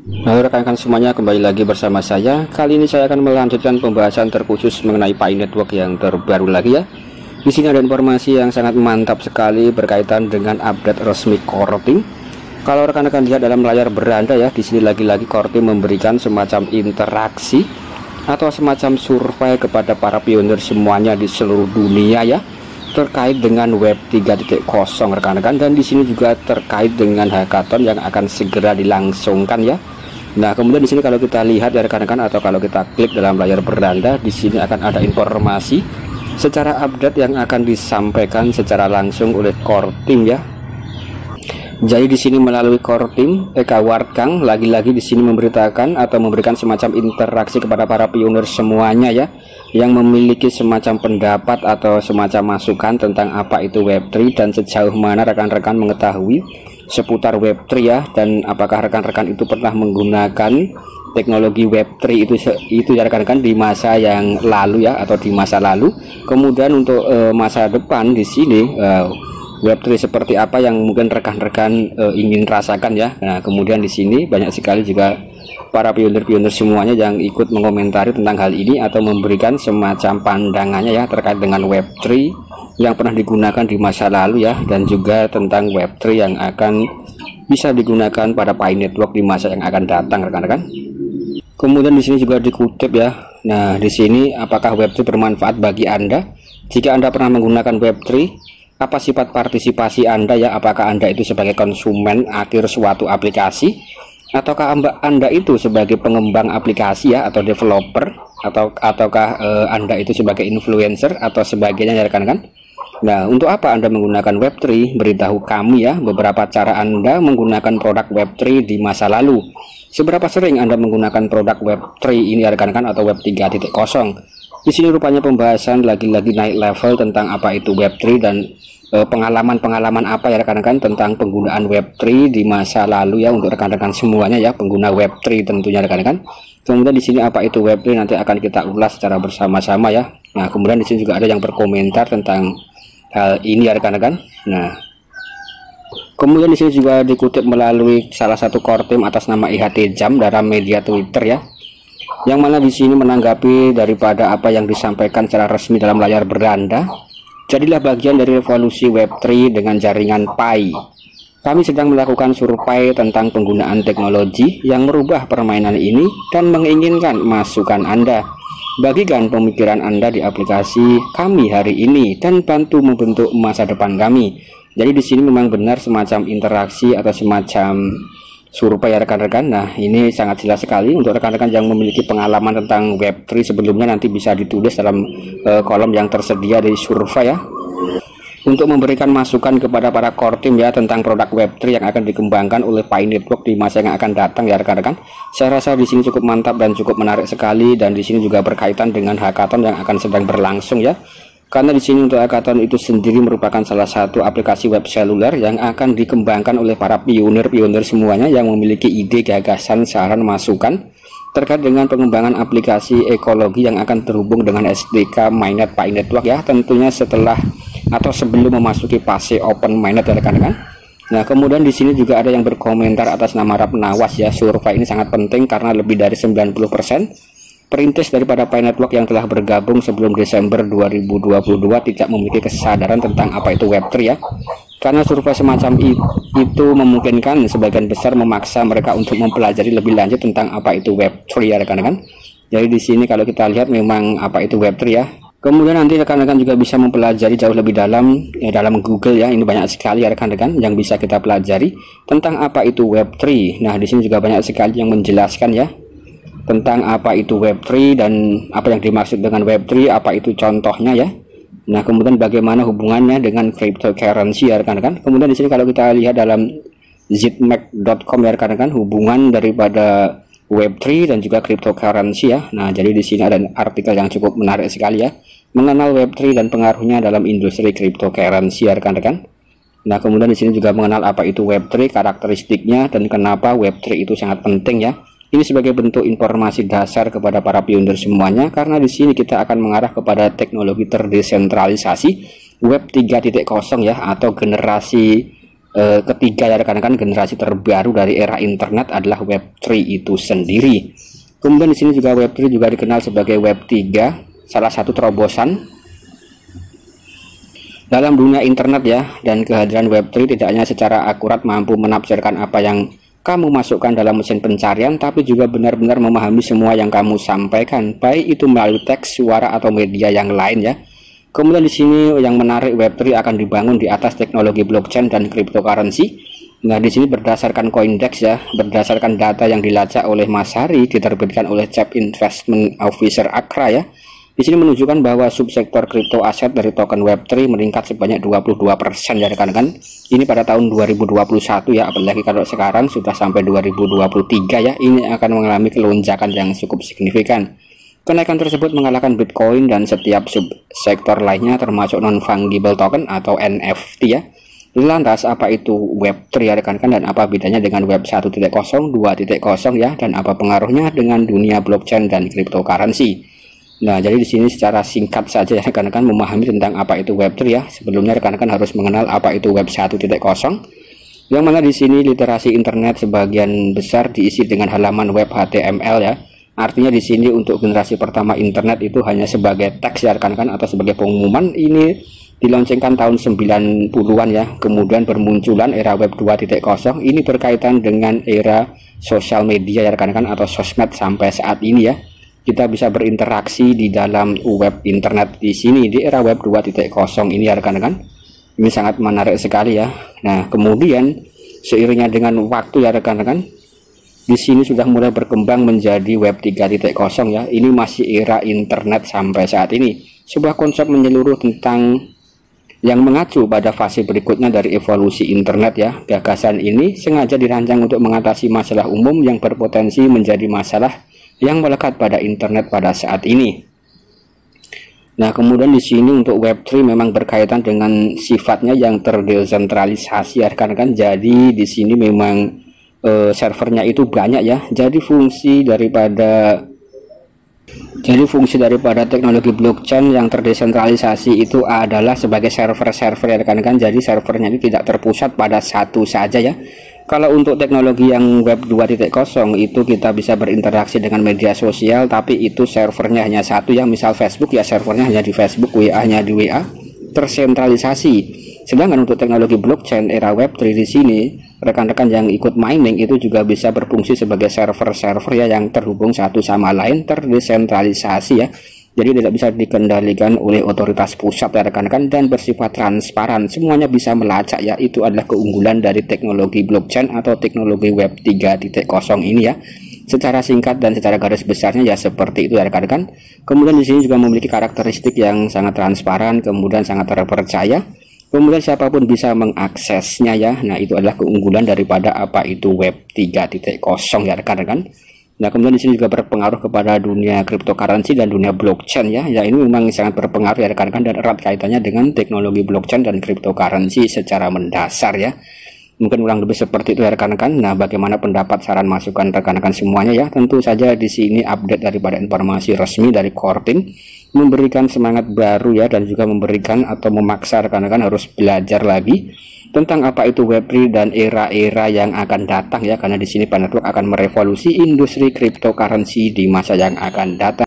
Halo rekan-rekan semuanya, kembali lagi bersama saya. Kali ini saya akan melanjutkan pembahasan terkhusus mengenai Pi Network yang terbaru lagi ya. Di sini ada informasi yang sangat mantap sekali berkaitan dengan update resmi Core Team. Kalau rekan-rekan lihat dalam layar beranda ya, di sini lagi-lagi Core Team memberikan semacam interaksi atau semacam survei kepada para pionir semuanya di seluruh dunia ya, terkait dengan Web 3.0 rekan-rekan, dan di sini juga terkait dengan hackathon yang akan segera dilangsungkan ya. Nah, kemudian di sini kalau kita lihat ya rekan-rekan, atau kalau kita klik dalam layar beranda, di sini akan ada informasi secara update yang akan disampaikan secara langsung oleh Core Team ya. Jadi di sini melalui Core Team, Eka Wardkang lagi-lagi di sini memberitakan atau memberikan semacam interaksi kepada para pionir semuanya ya, yang memiliki semacam pendapat atau semacam masukan tentang apa itu Web3 dan sejauh mana rekan-rekan mengetahui seputar Web3 ya, dan apakah rekan-rekan itu pernah menggunakan teknologi Web3 itu ya rekan-rekan di masa yang lalu ya, atau di masa lalu. Kemudian untuk masa depan di sini Web3 seperti apa yang mungkin rekan-rekan ingin rasakan ya. Nah, kemudian di sini banyak sekali juga para pionir-pionir semuanya yang ikut mengomentari tentang hal ini atau memberikan semacam pandangannya ya terkait dengan Web3 yang pernah digunakan di masa lalu ya, dan juga tentang Web3 yang akan bisa digunakan pada Pi Network di masa yang akan datang rekan-rekan. Kemudian di sini juga dikutip ya. Nah, di sini apakah Web3 bermanfaat bagi Anda? Jika Anda pernah menggunakan Web3, apa sifat partisipasi Anda ya? Apakah Anda itu sebagai konsumen akhir suatu aplikasi, ataukah Anda itu sebagai pengembang aplikasi ya, atau developer, ataukah Anda itu sebagai influencer atau sebagainya ya rekan-rekan? Nah, untuk apa Anda menggunakan Web3? Beritahu kami ya beberapa cara Anda menggunakan produk Web3 di masa lalu. Seberapa sering Anda menggunakan produk Web3 ini ya rekan-rekan, atau Web 3.0? Di sini rupanya pembahasan lagi-lagi naik level tentang apa itu Web3 dan pengalaman-pengalaman apa ya rekan-rekan tentang penggunaan Web3 di masa lalu ya, untuk rekan-rekan semuanya ya, pengguna Web3 tentunya rekan-rekan. Kemudian di sini apa itu Web3 nanti akan kita ulas secara bersama-sama ya. Nah, kemudian di sini juga ada yang berkomentar tentang hal ini ya rekan-rekan. Nah, kemudian di sini juga dikutip melalui salah satu Core Team atas nama IHT Jam dalam media Twitter ya, yang mana di sini menanggapi daripada apa yang disampaikan secara resmi dalam layar beranda. Jadilah bagian dari revolusi Web3 dengan jaringan Pi. Kami sedang melakukan survei tentang penggunaan teknologi yang merubah permainan ini dan menginginkan masukan Anda. Bagikan pemikiran Anda di aplikasi kami hari ini dan bantu membentuk masa depan kami. Jadi di sini memang benar semacam interaksi atau semacam survei ya rekan-rekan. Nah, ini sangat jelas sekali untuk rekan-rekan yang memiliki pengalaman tentang Web3 sebelumnya, nanti bisa ditulis dalam kolom yang tersedia di survei ya, untuk memberikan masukan kepada para core team ya tentang produk Web3 yang akan dikembangkan oleh Pi Network di masa yang akan datang ya rekan-rekan. Saya rasa di sini cukup mantap dan cukup menarik sekali, dan di sini juga berkaitan dengan hackathon yang akan sedang berlangsung ya. Karena di sini untuk hackathon itu sendiri merupakan salah satu aplikasi web seluler yang akan dikembangkan oleh para pionir-pionir semuanya yang memiliki ide, gagasan, saran, masukan terkait dengan pengembangan aplikasi ekologi yang akan terhubung dengan SDK mainnet Pi Network ya, tentunya setelah atau sebelum memasuki fase open mainnet ya rekan-rekan. Nah, kemudian di sini juga ada yang berkomentar atas nama Rap Nawas ya. Survei ini sangat penting karena lebih dari 90% perintis daripada Pi Network yang telah bergabung sebelum Desember 2022 tidak memiliki kesadaran tentang apa itu Web3 ya. Karena survei semacam itu memungkinkan sebagian besar memaksa mereka untuk mempelajari lebih lanjut tentang apa itu Web3 ya rekan-rekan. Jadi di sini kalau kita lihat memang apa itu Web3 ya. Kemudian nanti rekan-rekan juga bisa mempelajari jauh lebih dalam ya, dalam Google ya. Ini banyak sekali ya rekan-rekan yang bisa kita pelajari tentang apa itu Web3. Nah, di sini juga banyak sekali yang menjelaskan ya tentang apa itu Web3 dan apa yang dimaksud dengan Web3, apa itu contohnya ya. Nah, kemudian bagaimana hubungannya dengan cryptocurrency ya rekan-rekan. Kemudian di sini kalau kita lihat dalam zitmac.com ya rekan-rekan, hubungan daripada Web3 dan juga cryptocurrency ya. Nah, jadi di sini ada artikel yang cukup menarik sekali ya, mengenal Web3 dan pengaruhnya dalam industri cryptocurrency ya rekan-rekan. Nah, kemudian di sini juga mengenal apa itu Web3, karakteristiknya, dan kenapa Web3 itu sangat penting ya. Ini sebagai bentuk informasi dasar kepada para pionir semuanya, karena di sini kita akan mengarah kepada teknologi terdesentralisasi Web 3.0 ya, atau generasi ketiga ya rekan-rekan, generasi terbaru dari era internet adalah Web3 itu sendiri. Kemudian di sini juga Web3 juga dikenal sebagai Web3, salah satu terobosan dalam dunia internet ya. Dan kehadiran Web3 tidak hanya secara akurat mampu menafsirkan apa yang kamu masukkan dalam mesin pencarian, tapi juga benar-benar memahami semua yang kamu sampaikan, baik itu melalui teks, suara atau media yang lain ya. Kemudian di sini yang menarik, Web3 akan dibangun di atas teknologi blockchain dan cryptocurrency. Nah, di sini berdasarkan Coindex ya, berdasarkan data yang dilacak oleh Mas Hari, diterbitkan oleh Chief Investment Officer Accra ya. Di sini menunjukkan bahwa subsektor kripto aset dari token Web3 meningkat sebanyak 22% ya rekan-rekan. Ini pada tahun 2021 ya, apalagi kalau sekarang sudah sampai 2023 ya, ini akan mengalami kelonjakan yang cukup signifikan. Kenaikan tersebut mengalahkan Bitcoin dan setiap subsektor lainnya termasuk non-fungible token atau NFT ya. Lantas apa itu Web3 ya rekan-rekan, dan apa bedanya dengan Web 1.0, 2.0 ya, dan apa pengaruhnya dengan dunia blockchain dan cryptocurrency. Nah, jadi di sini secara singkat saja ya rekan-rekan memahami tentang apa itu Web3 ya. Sebelumnya rekan-rekan harus mengenal apa itu Web 1.0, yang mana di sini literasi internet sebagian besar diisi dengan halaman web HTML ya. Artinya di sini untuk generasi pertama internet itu hanya sebagai teks ya rekan-rekan, atau sebagai pengumuman. Ini diloncengkan tahun 90-an ya. Kemudian bermunculan era Web 2.0, ini berkaitan dengan era sosial media ya rekan-rekan, atau sosmed sampai saat ini ya. Kita bisa berinteraksi di dalam web internet di sini di era Web 2.0 ini ya rekan-rekan. Ini sangat menarik sekali ya. Nah, kemudian seiringnya dengan waktu ya rekan-rekan, di sini sudah mulai berkembang menjadi Web 3.0 ya. Ini masih era internet sampai saat ini. Sebuah konsep menyeluruh tentang yang mengacu pada fase berikutnya dari evolusi internet ya. Gagasan ini sengaja dirancang untuk mengatasi masalah umum yang berpotensi menjadi masalah yang melekat pada internet pada saat ini. Nah, kemudian di sini untuk Web3 memang berkaitan dengan sifatnya yang terdesentralisasi ya rekan-rekan. Jadi di sini memang servernya itu banyak ya. Jadi fungsi daripada teknologi blockchain yang terdesentralisasi itu adalah sebagai server-server ya rekan-rekan. Jadi servernya ini tidak terpusat pada satu saja ya. Kalau untuk teknologi yang Web 2.0 itu kita bisa berinteraksi dengan media sosial, tapi itu servernya hanya satu ya. Misal Facebook ya, servernya hanya di Facebook, WA hanya di WA, tersentralisasi. Sedangkan untuk teknologi blockchain era Web3 di sini, rekan-rekan yang ikut mining itu juga bisa berfungsi sebagai server-server ya, yang terhubung satu sama lain, terdesentralisasi ya. Jadi tidak bisa dikendalikan oleh otoritas pusat ya rekan-rekan, dan bersifat transparan. Semuanya bisa melacak ya. Itu adalah keunggulan dari teknologi blockchain atau teknologi Web 3.0 ini ya. Secara singkat dan secara garis besarnya ya seperti itu ya rekan-rekan. Kemudian di sini juga memiliki karakteristik yang sangat transparan, kemudian sangat terpercaya. Kemudian siapapun bisa mengaksesnya ya. Nah, itu adalah keunggulan daripada apa itu Web 3.0 ya rekan-rekan. Nah, kemudian di sini juga berpengaruh kepada dunia cryptocurrency dan dunia blockchain ya. Ya, ini memang sangat berpengaruh ya rekan-rekan, dan erat kaitannya dengan teknologi blockchain dan cryptocurrency secara mendasar ya. Mungkin kurang lebih seperti itu ya rekan-rekan. Nah, bagaimana pendapat, saran, masukan rekan-rekan semuanya ya? Tentu saja di sini update daripada informasi resmi dari Core Team, memberikan semangat baru ya, dan juga memberikan atau memaksa rekan-rekan harus belajar lagi tentang apa itu Web3 dan era-era yang akan datang ya, karena di sini Pan Network akan merevolusi industri cryptocurrency di masa yang akan datang.